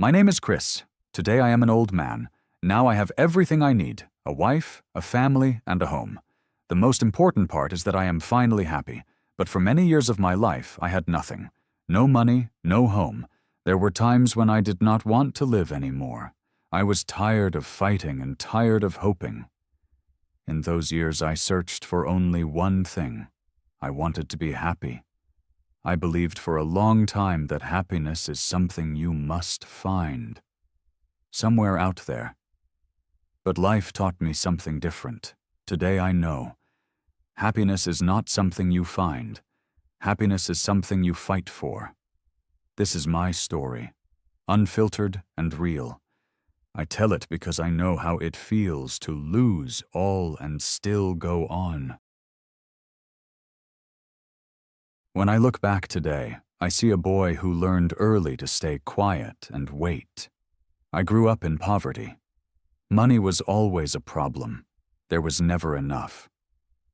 My name is Chris. Today I am an old man. Now I have everything I need, a wife, a family, and a home. The most important part is that I am finally happy, but for many years of my life I had nothing. No money, no home. There were times when I did not want to live anymore. I was tired of fighting and tired of hoping. In those years I searched for only one thing. I wanted to be happy. I believed for a long time that happiness is something you must find. Somewhere out there. But life taught me something different. Today I know. Happiness is not something you find. Happiness is something you fight for. This is my story, unfiltered and real. I tell it because I know how it feels to lose all and still go on. When I look back today, I see a boy who learned early to stay quiet and wait. I grew up in poverty. Money was always a problem. There was never enough.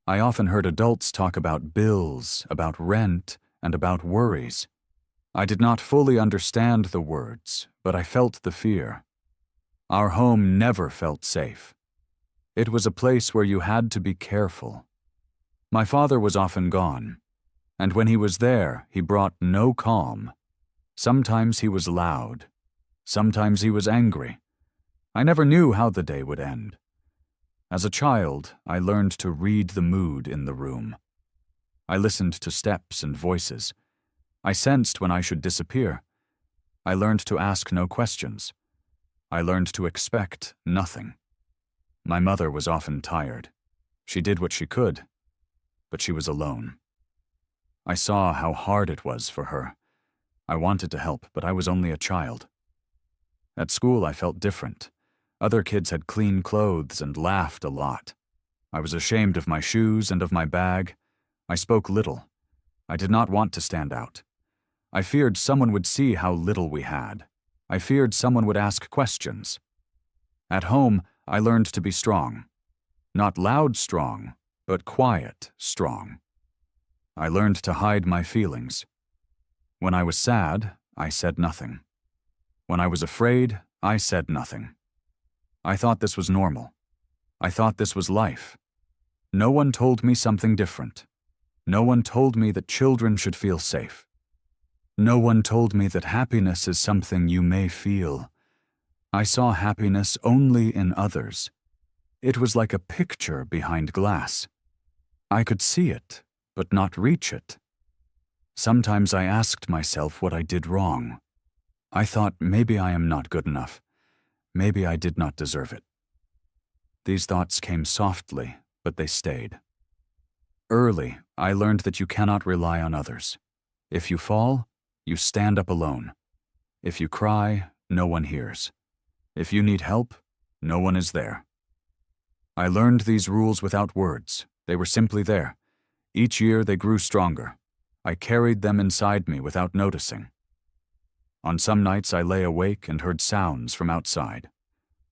I often heard adults talk about bills, about rent, and about worries. I did not fully understand the words, but I felt the fear. Our home never felt safe. It was a place where you had to be careful. My father was often gone, and when he was there, he brought no calm. Sometimes he was loud. Sometimes he was angry. I never knew how the day would end. As a child, I learned to read the mood in the room. I listened to steps and voices. I sensed when I should disappear. I learned to ask no questions. I learned to expect nothing. My mother was often tired. She did what she could, but she was alone. I saw how hard it was for her. I wanted to help, but I was only a child. At school, I felt different. Other kids had clean clothes and laughed a lot. I was ashamed of my shoes and of my bag. I spoke little. I did not want to stand out. I feared someone would see how little we had. I feared someone would ask questions. At home, I learned to be strong. Not loud strong, but quiet strong. I learned to hide my feelings. When I was sad, I said nothing. When I was afraid, I said nothing. I thought this was normal. I thought this was life. No one told me something different. No one told me that children should feel safe. No one told me that happiness is something you may feel. I saw happiness only in others. It was like a picture behind glass. I could see it, but not reach it. Sometimes I asked myself what I did wrong. I thought maybe I am not good enough. Maybe I did not deserve it. These thoughts came softly, but they stayed. Early, I learned that you cannot rely on others. If you fall, you stand up alone. If you cry, no one hears. If you need help, no one is there. I learned these rules without words. They were simply there. Each year they grew stronger. I carried them inside me without noticing. On some nights I lay awake and heard sounds from outside.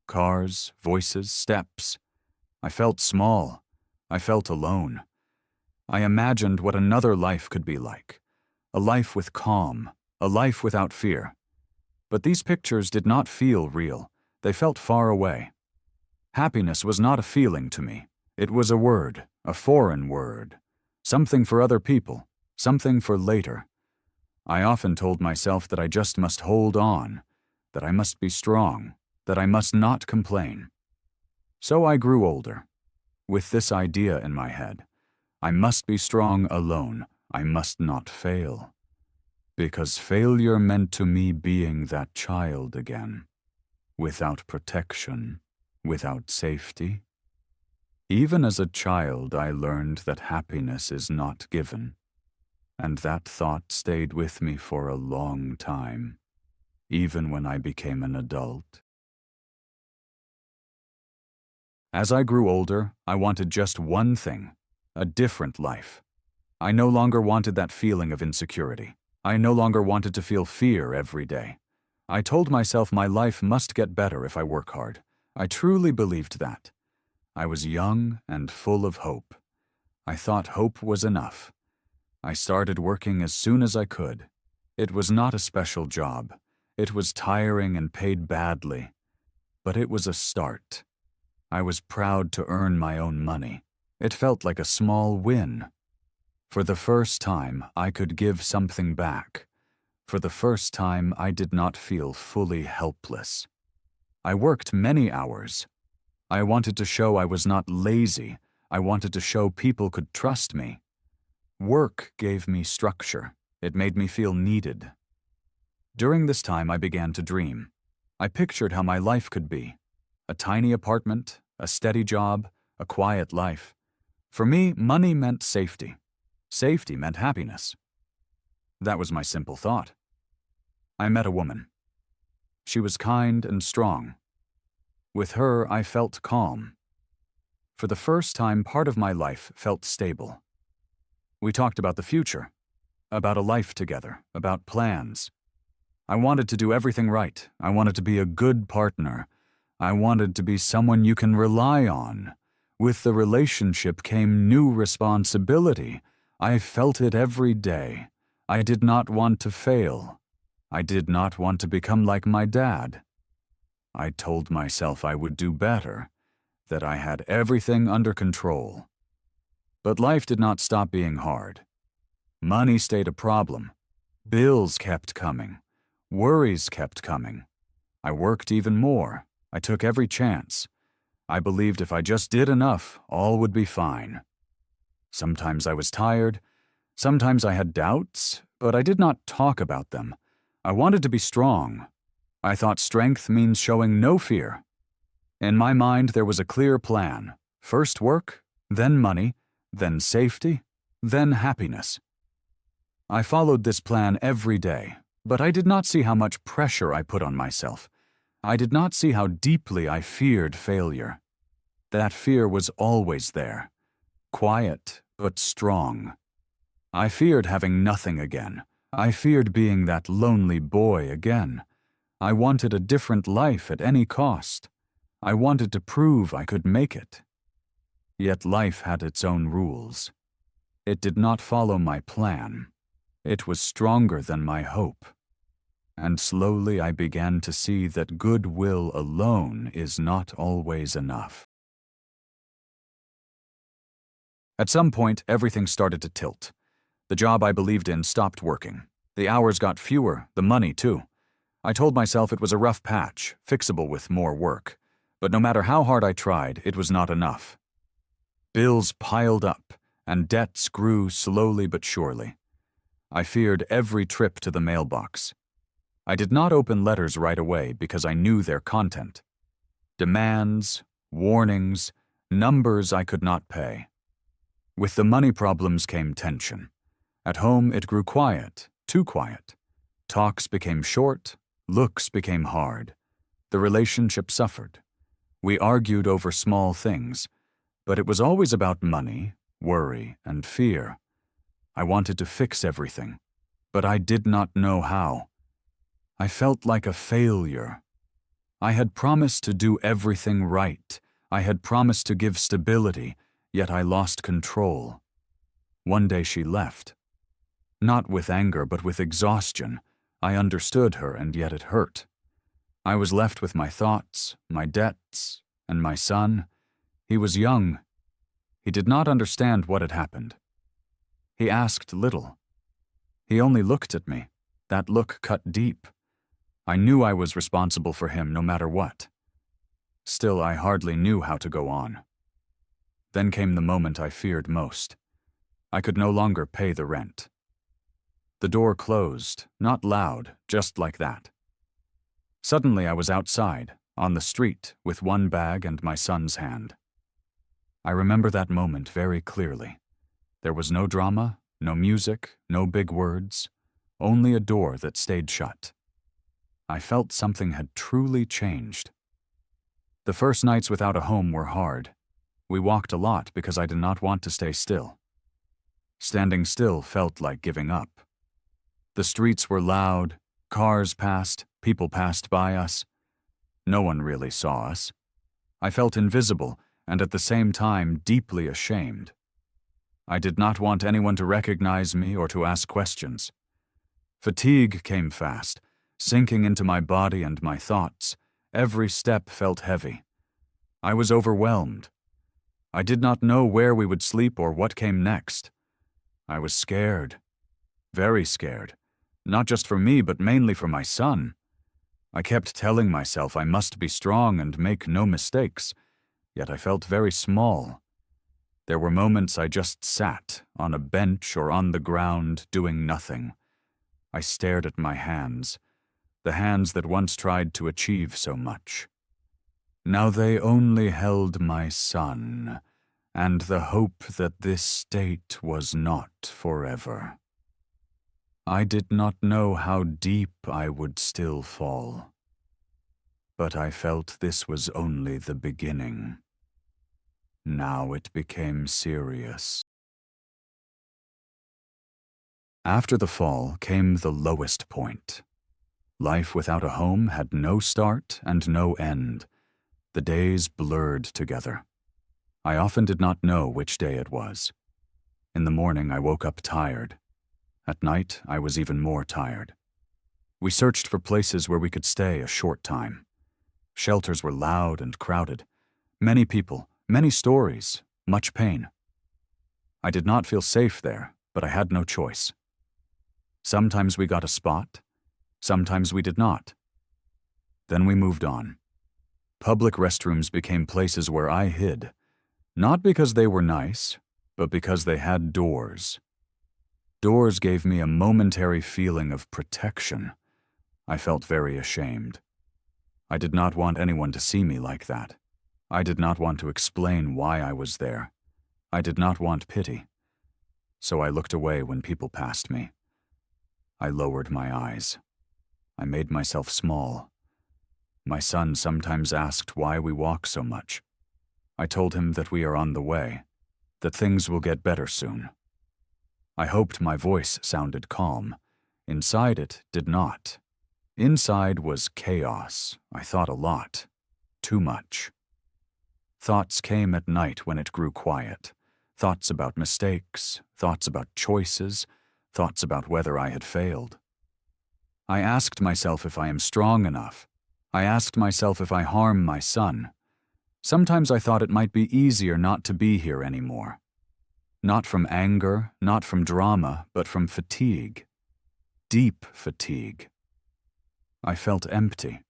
Cars, voices, steps. I felt small. I felt alone. I imagined what another life could be like. A life with calm, a life without fear. But these pictures did not feel real. They felt far away. Happiness was not a feeling to me. It was a word, a foreign word. Something for other people, something for later. I often told myself that I just must hold on, that I must be strong, that I must not complain. So I grew older, with this idea in my head. I must be strong alone. I must not fail. Because failure meant to me being that child again, without protection, without safety. Even as a child, I learned that happiness is not given, and that thought stayed with me for a long time, even when I became an adult. As I grew older, I wanted just one thing, a different life. I no longer wanted that feeling of insecurity. I no longer wanted to feel fear every day. I told myself my life must get better if I work hard. I truly believed that. I was young and full of hope. I thought hope was enough. I started working as soon as I could. It was not a special job. It was tiring and paid badly, but it was a start. I was proud to earn my own money. It felt like a small win. For the first time, I could give something back. For the first time, I did not feel fully helpless. I worked many hours. I wanted to show I was not lazy. I wanted to show people could trust me. Work gave me structure. It made me feel needed. During this time, I began to dream. I pictured how my life could be. A tiny apartment, a steady job, a quiet life. For me, money meant safety. Safety meant happiness. That was my simple thought. I met a woman. She was kind and strong. With her, I felt calm. For the first time, part of my life felt stable. We talked about the future, about a life together, about plans. I wanted to do everything right. I wanted to be a good partner. I wanted to be someone you can rely on. With the relationship came new responsibility. I felt it every day. I did not want to fail. I did not want to become like my dad. I told myself I would do better, that I had everything under control. But life did not stop being hard. Money stayed a problem. Bills kept coming. Worries kept coming. I worked even more. I took every chance. I believed if I just did enough, all would be fine. Sometimes I was tired. Sometimes I had doubts, but I did not talk about them. I wanted to be strong. I thought strength means showing no fear. In my mind, there was a clear plan. First work, then money, then safety, then happiness. I followed this plan every day, but I did not see how much pressure I put on myself. I did not see how deeply I feared failure. That fear was always there, quiet but strong. I feared having nothing again. I feared being that lonely boy again. I wanted a different life at any cost. I wanted to prove I could make it. Yet life had its own rules. It did not follow my plan. It was stronger than my hope. And slowly I began to see that goodwill alone is not always enough. At some point, everything started to tilt. The job I believed in stopped working. The hours got fewer, the money too. I told myself it was a rough patch, fixable with more work. But no matter how hard I tried, it was not enough. Bills piled up, and debts grew slowly but surely. I feared every trip to the mailbox. I did not open letters right away because I knew their content. Demands, warnings, numbers I could not pay. With the money problems came tension. At home it grew quiet, too quiet. Talks became short, looks became hard. The relationship suffered. We argued over small things, but it was always about money, worry, and fear. I wanted to fix everything, but I did not know how. I felt like a failure. I had promised to do everything right. I had promised to give stability, yet I lost control. One day she left. Not with anger, but with exhaustion. I understood her, and yet it hurt. I was left with my thoughts, my debts, and my son. He was young. He did not understand what had happened. He asked little. He only looked at me. That look cut deep. I knew I was responsible for him no matter what. Still, I hardly knew how to go on. Then came the moment I feared most. I could no longer pay the rent. The door closed, not loud, just like that. Suddenly I was outside, on the street, with one bag and my son's hand. I remember that moment very clearly. There was no drama, no music, no big words, only a door that stayed shut. I felt something had truly changed. The first nights without a home were hard. We walked a lot because I did not want to stay still. Standing still felt like giving up. The streets were loud, cars passed, people passed by us. No one really saw us. I felt invisible and at the same time deeply ashamed. I did not want anyone to recognize me or to ask questions. Fatigue came fast. sinking into my body and my thoughts. Every step felt heavy. I was overwhelmed. I did not know where we would sleep or what came next. I was scared, very scared, not just for me, but mainly for my son. I kept telling myself I must be strong and make no mistakes, yet I felt very small. There were moments I just sat on a bench or on the ground doing nothing. I stared at my hands, the hands that once tried to achieve so much. Now they only held my son, and the hope that this state was not forever. I did not know how deep I would still fall, but I felt this was only the beginning. Now it became serious. After the fall came the lowest point. Life without a home had no start and no end. The days blurred together. I often did not know which day it was. In the morning, I woke up tired. At night, I was even more tired. We searched for places where we could stay a short time. Shelters were loud and crowded. Many people, many stories, much pain. I did not feel safe there, but I had no choice. Sometimes we got a spot, sometimes we did not. Then we moved on. Public restrooms became places where I hid, not because they were nice, but because they had doors. Doors gave me a momentary feeling of protection. I felt very ashamed. I did not want anyone to see me like that. I did not want to explain why I was there. I did not want pity. So I looked away when people passed me. I lowered my eyes. I made myself small. My son sometimes asked why we walk so much. I told him that we are on the way, that things will get better soon. I hoped my voice sounded calm. Inside it did not. Inside was chaos. I thought a lot. Too much. Thoughts came at night when it grew quiet. Thoughts about mistakes, thoughts about choices, thoughts about whether I had failed. I asked myself if I am strong enough. I asked myself if I harm my son. Sometimes I thought it might be easier not to be here anymore. Not from anger, not from drama, but from fatigue. Deep fatigue. I felt empty,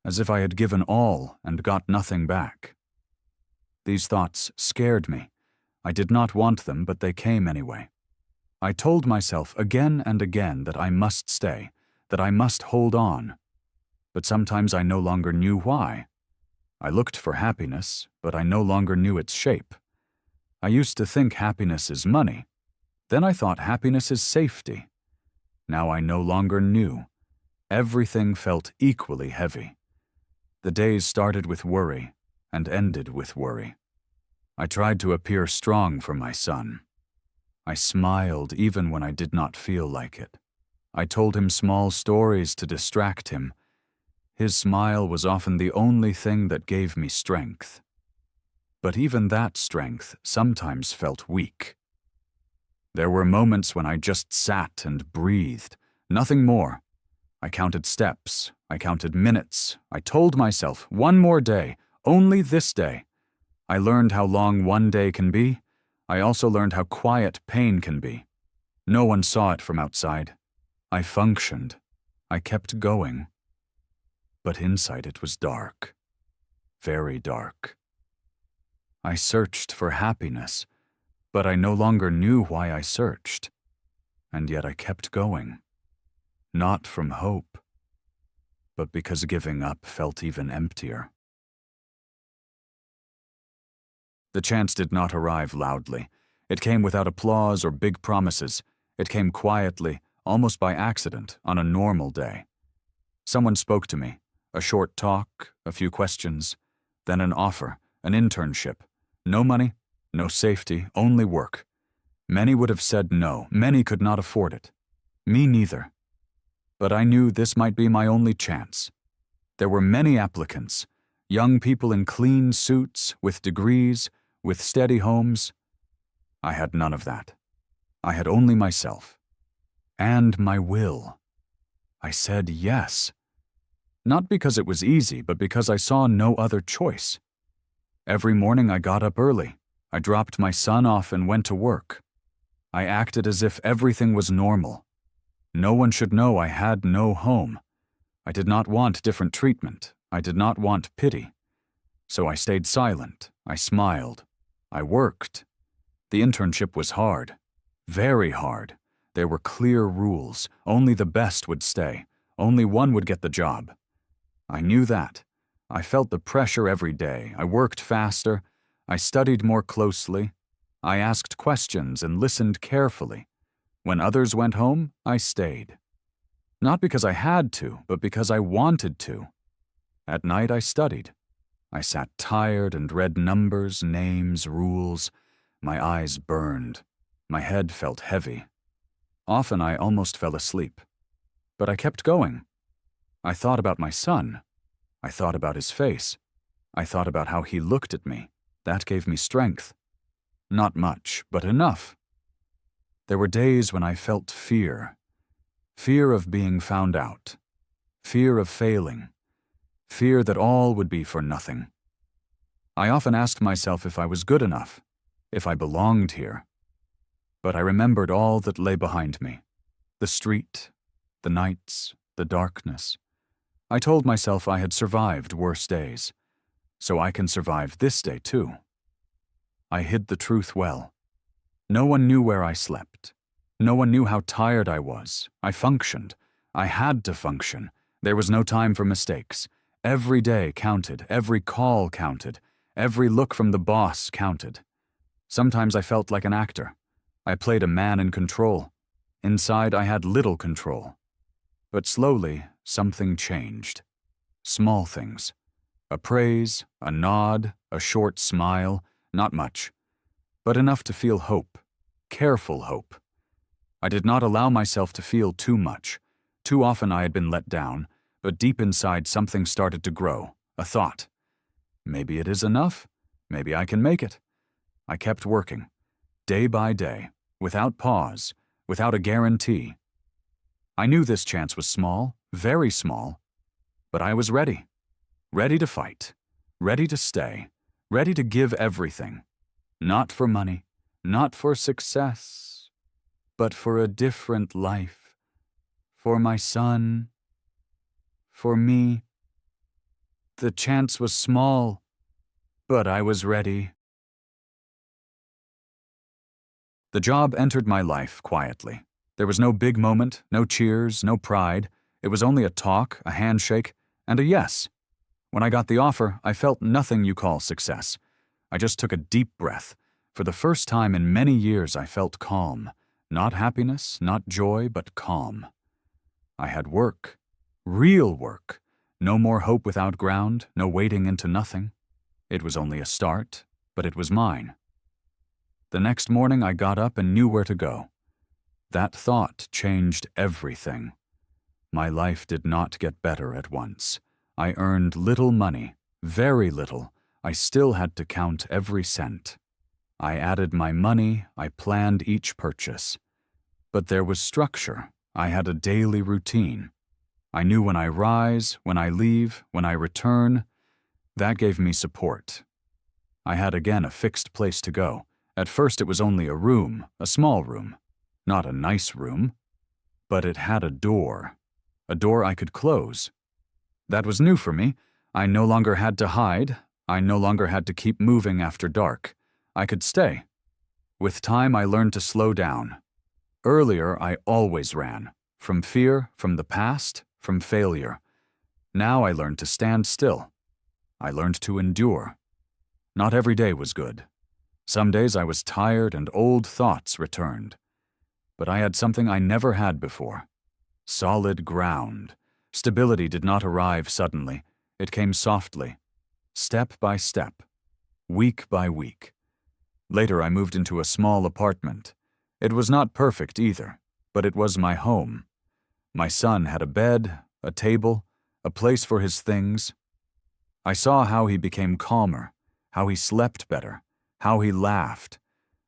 as if I had given all and got nothing back. These thoughts scared me. I did not want them, but they came anyway. I told myself again and again that I must stay, that I must hold on. But sometimes I no longer knew why. I looked for happiness, but I no longer knew its shape. I used to think happiness is money. Then I thought happiness is safety. Now I no longer knew. Everything felt equally heavy. The days started with worry and ended with worry. I tried to appear strong for my son. I smiled even when I did not feel like it. I told him small stories to distract him. His smile was often the only thing that gave me strength. But even that strength sometimes felt weak. There were moments when I just sat and breathed, nothing more. I counted steps, I counted minutes. I told myself, one more day, only this day. I learned how long one day can be. I also learned how quiet pain can be. No one saw it from outside. I functioned. I kept going. But inside it was dark. Very dark. I searched for happiness, but I no longer knew why I searched. And yet I kept going. Not from hope, but because giving up felt even emptier. The chance did not arrive loudly. It came without applause or big promises. It came quietly, almost by accident, on a normal day. Someone spoke to me. A short talk, a few questions, then an offer, an internship. No money, no safety, only work. Many would have said no. Many could not afford it. Me neither. But I knew this might be my only chance. There were many applicants, young people in clean suits, with degrees, with steady homes. I had none of that. I had only myself. And my will. I said yes. Not because it was easy, but because I saw no other choice. Every morning I got up early. I dropped my son off and went to work. I acted as if everything was normal. No one should know I had no home. I did not want different treatment. I did not want pity. So I stayed silent. I smiled. I worked. The internship was hard. Very hard. There were clear rules. Only the best would stay. Only one would get the job. I knew that. I felt the pressure every day. I worked faster. I studied more closely. I asked questions and listened carefully. When others went home, I stayed. Not because I had to, but because I wanted to. At night I studied. I sat tired and read numbers, names, rules. My eyes burned. My head felt heavy. Often I almost fell asleep. But I kept going. I thought about my son. I thought about his face. I thought about how he looked at me. That gave me strength. Not much, but enough. There were days when I felt fear. Fear of being found out. Fear of failing. Fear that all would be for nothing. I often asked myself if I was good enough, if I belonged here. But I remembered all that lay behind me. The street, the nights, the darkness. I told myself I had survived worse days, so I can survive this day too. I hid the truth well. No one knew where I slept. No one knew how tired I was. I functioned. I had to function. There was no time for mistakes. Every day counted. Every call counted. Every look from the boss counted. Sometimes I felt like an actor. I played a man in control. Inside, I had little control. But slowly, something changed. Small things. A praise, a nod, a short smile, not much, but enough to feel hope, careful hope. I did not allow myself to feel too much. Too often I had been let down, but deep inside something started to grow, a thought. Maybe it is enough. Maybe I can make it. I kept working, day by day, without pause, without a guarantee. I knew this chance was small, very small, but I was ready. Ready to fight, ready to stay, ready to give everything. Not for money, not for success, but for a different life. For my son, for me. The chance was small, but I was ready. The job entered my life quietly. There was no big moment, no cheers, no pride. It was only a talk, a handshake, and a yes. When I got the offer, I felt nothing you call success. I just took a deep breath. For the first time in many years, I felt calm. Not happiness, not joy, but calm. I had work. Real work. No more hope without ground, no wading into nothing. It was only a start, but it was mine. The next morning, I got up and knew where to go. That thought changed everything. My life did not get better at once. I earned little money, very little. I still had to count every cent. I added my money, I planned each purchase. But there was structure. I had a daily routine. I knew when I rise, when I leave, when I return. That gave me support. I had again a fixed place to go. At first it was only a room, a small room. Not a nice room, but it had a door I could close. That was new for me. I no longer had to hide. I no longer had to keep moving after dark. I could stay. With time, I learned to slow down. Earlier, I always ran. From fear, from the past, from failure. Now I learned to stand still. I learned to endure. Not every day was good. Some days I was tired and old thoughts returned. But I had something I never had before. Solid ground. Stability did not arrive suddenly. It came softly, step by step, week by week. Later I moved into a small apartment. It was not perfect either, but it was my home. My son had a bed, a table, a place for his things. I saw how he became calmer, how he slept better, how he laughed.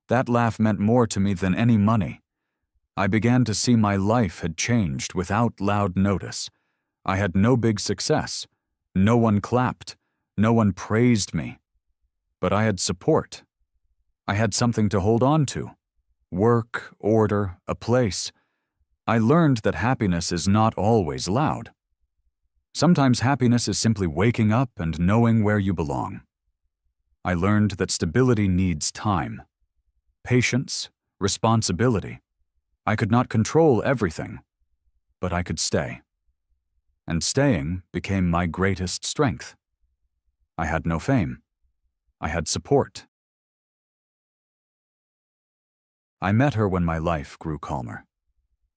That laugh meant more to me than any money. I began to see my life had changed without loud notice. I had no big success. No one clapped. No one praised me. But I had support. I had something to hold on to. Work, order, a place. I learned that happiness is not always loud. Sometimes happiness is simply waking up and knowing where you belong. I learned that stability needs time, patience, responsibility. I could not control everything, but I could stay. And staying became my greatest strength. I had no fame. I had support. I met her when my life grew calmer.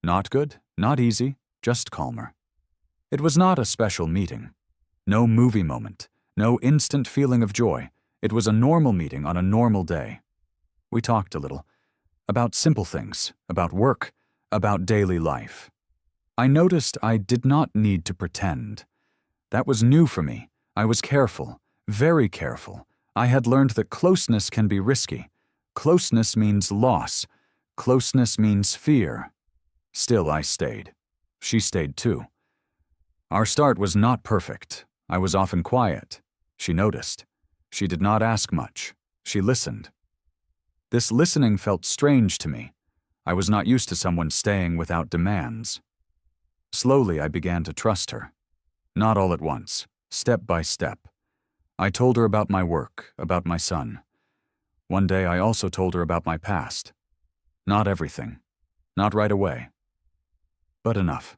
Not good, not easy, just calmer. It was not a special meeting. No movie moment, no instant feeling of joy. It was a normal meeting on a normal day. We talked a little. About simple things, about work, about daily life. I noticed I did not need to pretend. That was new for me. I was careful, very careful. I had learned that closeness can be risky. Closeness means loss. Closeness means fear. Still, I stayed. She stayed too. Our start was not perfect. I was often quiet. She noticed. She did not ask much. She listened. This listening felt strange to me. I was not used to someone staying without demands. Slowly, I began to trust her. Not all at once, step by step. I told her about my work, about my son. One day, I also told her about my past. Not everything. Not right away. But enough.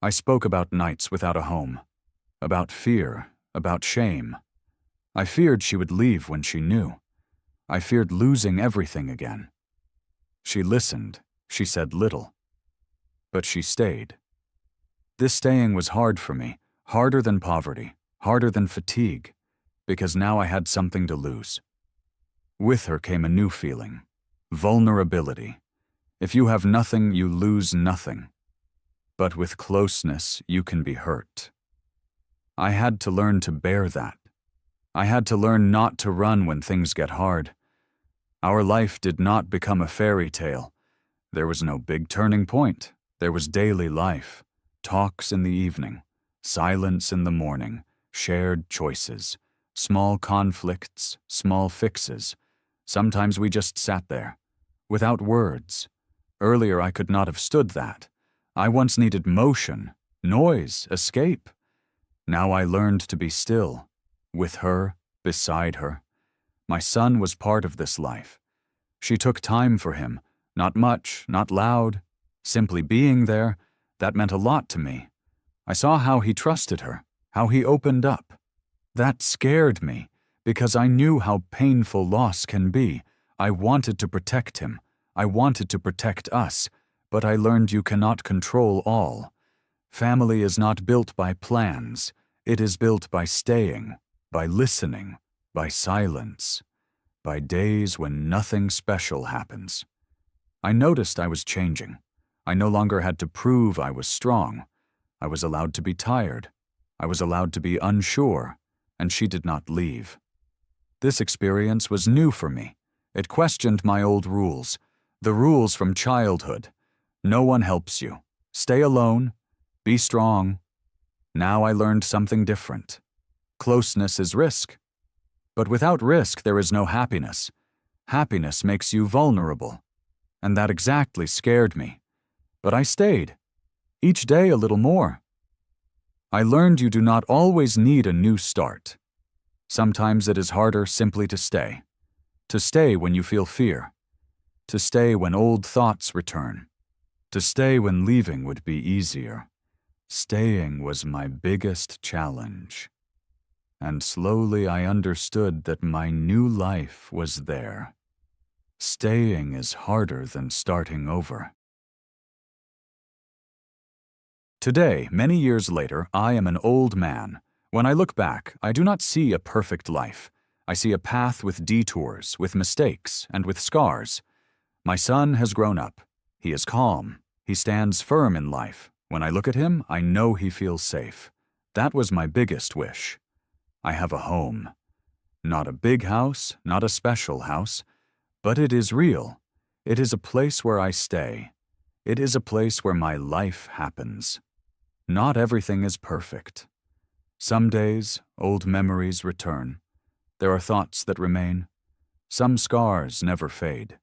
I spoke about nights without a home, about fear, about shame. I feared she would leave when she knew. I feared losing everything again. She listened. She said little. But she stayed. This staying was hard for me, harder than poverty, harder than fatigue, because now I had something to lose. With her came a new feeling, vulnerability. If you have nothing, you lose nothing. But with closeness, you can be hurt. I had to learn to bear that. I had to learn not to run when things get hard. Our life did not become a fairy tale. There was no big turning point. There was daily life, talks in the evening, silence in the morning, shared choices, small conflicts, small fixes. Sometimes we just sat there, without words. Earlier I could not have stood that. I once needed motion, noise, escape. Now I learned to be still, with her, beside her. My son was part of this life. She took time for him, not much, not loud, simply being there. That meant a lot to me. I saw how he trusted her, how he opened up. That scared me, because I knew how painful loss can be. I wanted to protect him. I wanted to protect us, but I learned you cannot control all. Family is not built by plans. It is built by staying, by listening, by silence, by days when nothing special happens. I noticed I was changing. I no longer had to prove I was strong. I was allowed to be tired. I was allowed to be unsure, and she did not leave. This experience was new for me. It questioned my old rules, the rules from childhood. No one helps you. Stay alone. Be strong. Now I learned something different. Closeness is risk. But without risk, there is no happiness. Happiness makes you vulnerable. And that exactly scared me. But I stayed. Each day a little more. I learned you do not always need a new start. Sometimes it is harder simply to stay. To stay when you feel fear. To stay when old thoughts return. To stay when leaving would be easier. Staying was my biggest challenge. And slowly I understood that my new life was there. Staying is harder than starting over. Today, many years later, I am an old man. When I look back, I do not see a perfect life. I see a path with detours, with mistakes, and with scars. My son has grown up. He is calm. He stands firm in life. When I look at him, I know he feels safe. That was my biggest wish. I have a home. Not a big house, not a special house, but it is real. It is a place where I stay. It is a place where my life happens. Not everything is perfect. Some days, old memories return. There are thoughts that remain. Some scars never fade.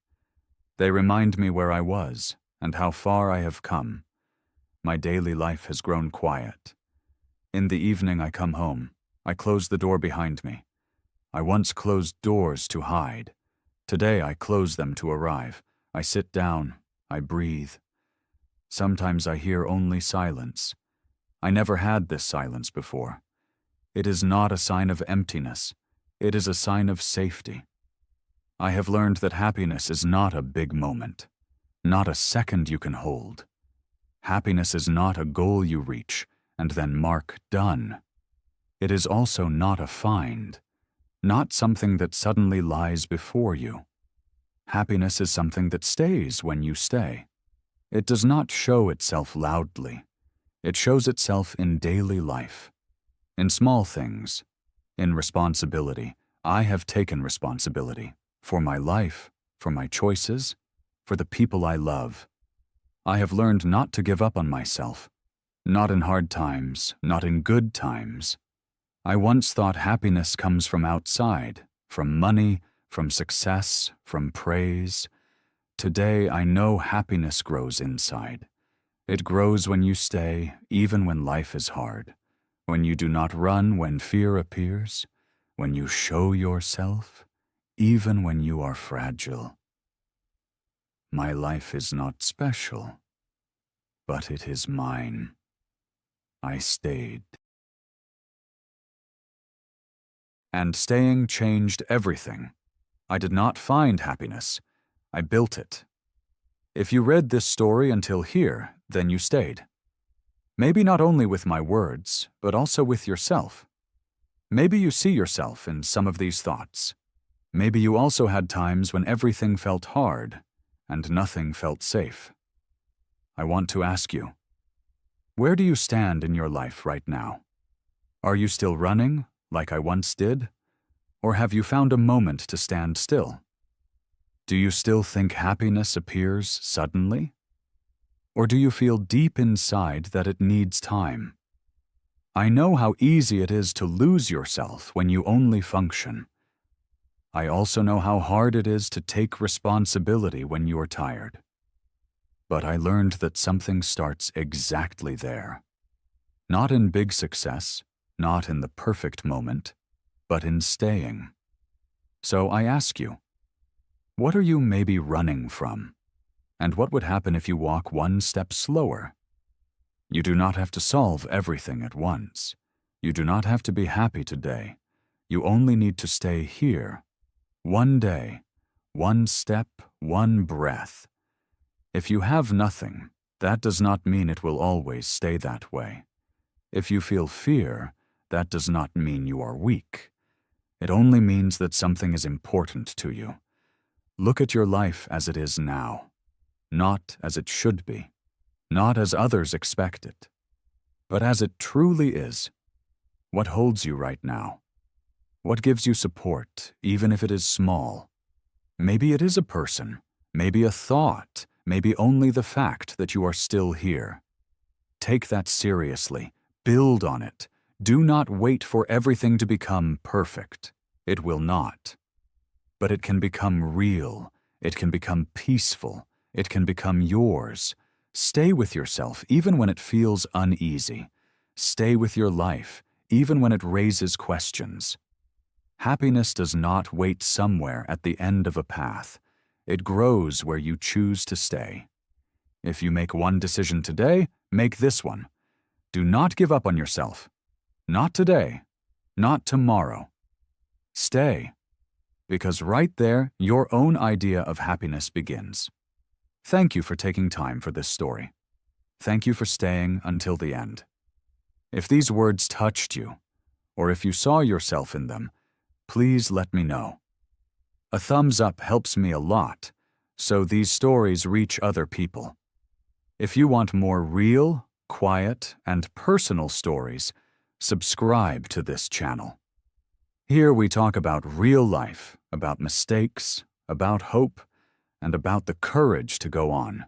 They remind me where I was and how far I have come. My daily life has grown quiet. In the evening I come home. I close the door behind me. I once closed doors to hide. Today I close them to arrive. I sit down. I breathe. Sometimes I hear only silence. I never had this silence before. It is not a sign of emptiness. It is a sign of safety. I have learned that happiness is not a big moment, not a second you can hold. Happiness is not a goal you reach and then mark done. It is also not a find, not something that suddenly lies before you. Happiness is something that stays when you stay. It does not show itself loudly. It shows itself in daily life, in small things, in responsibility. I have taken responsibility for my life, for my choices, for the people I love. I have learned not to give up on myself, not in hard times, not in good times. I once thought happiness comes from outside, from money, from success, from praise. Today I know happiness grows inside. It grows when you stay, even when life is hard, when you do not run when fear appears, when you show yourself, even when you are fragile. My life is not special, but it is mine. I stayed. And staying changed everything. I did not find happiness. I built it. If you read this story until here, then you stayed. Maybe not only with my words, but also with yourself. Maybe you see yourself in some of these thoughts. Maybe you also had times when everything felt hard and nothing felt safe. I want to ask you, where do you stand in your life right now? Are you still running, like I once did? Or have you found a moment to stand still? Do you still think happiness appears suddenly? Or do you feel deep inside that it needs time? I know how easy it is to lose yourself when you only function. I also know how hard it is to take responsibility when you're tired. But I learned that something starts exactly there. Not in big success, not in the perfect moment, but in staying. So I ask you, what are you maybe running from? And what would happen if you walk one step slower? You do not have to solve everything at once. You do not have to be happy today. You only need to stay here. One day, one step, one breath. If you have nothing, that does not mean it will always stay that way. If you feel fear, that does not mean you are weak. It only means that something is important to you. Look at your life as it is now, not as it should be, not as others expect it, but as it truly is. What holds you right now? What gives you support, even if it is small? Maybe it is a person, maybe a thought, maybe only the fact that you are still here. Take that seriously. Build on it. Do not wait for everything to become perfect. It will not. But it can become real. It can become peaceful. It can become yours. Stay with yourself even when it feels uneasy. Stay with your life even when it raises questions. Happiness does not wait somewhere at the end of a path. It grows where you choose to stay. If you make one decision today, make this one. Do not give up on yourself. Not today. Not tomorrow. Stay. Because right there, your own idea of happiness begins. Thank you for taking time for this story. Thank you for staying until the end. If these words touched you, or if you saw yourself in them, please let me know. A thumbs up helps me a lot, so these stories reach other people. If you want more real, quiet, and personal stories, subscribe to this channel. Here we talk about real life, about mistakes, about hope, and about the courage to go on.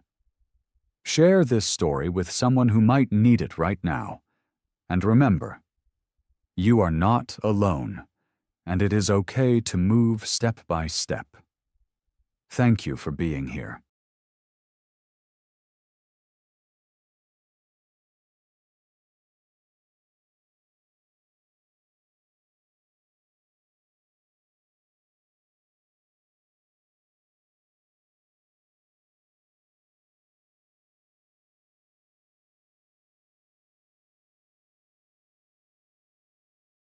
Share this story with someone who might need it right now. And remember, you are not alone, and it is okay to move step by step. Thank you for being here.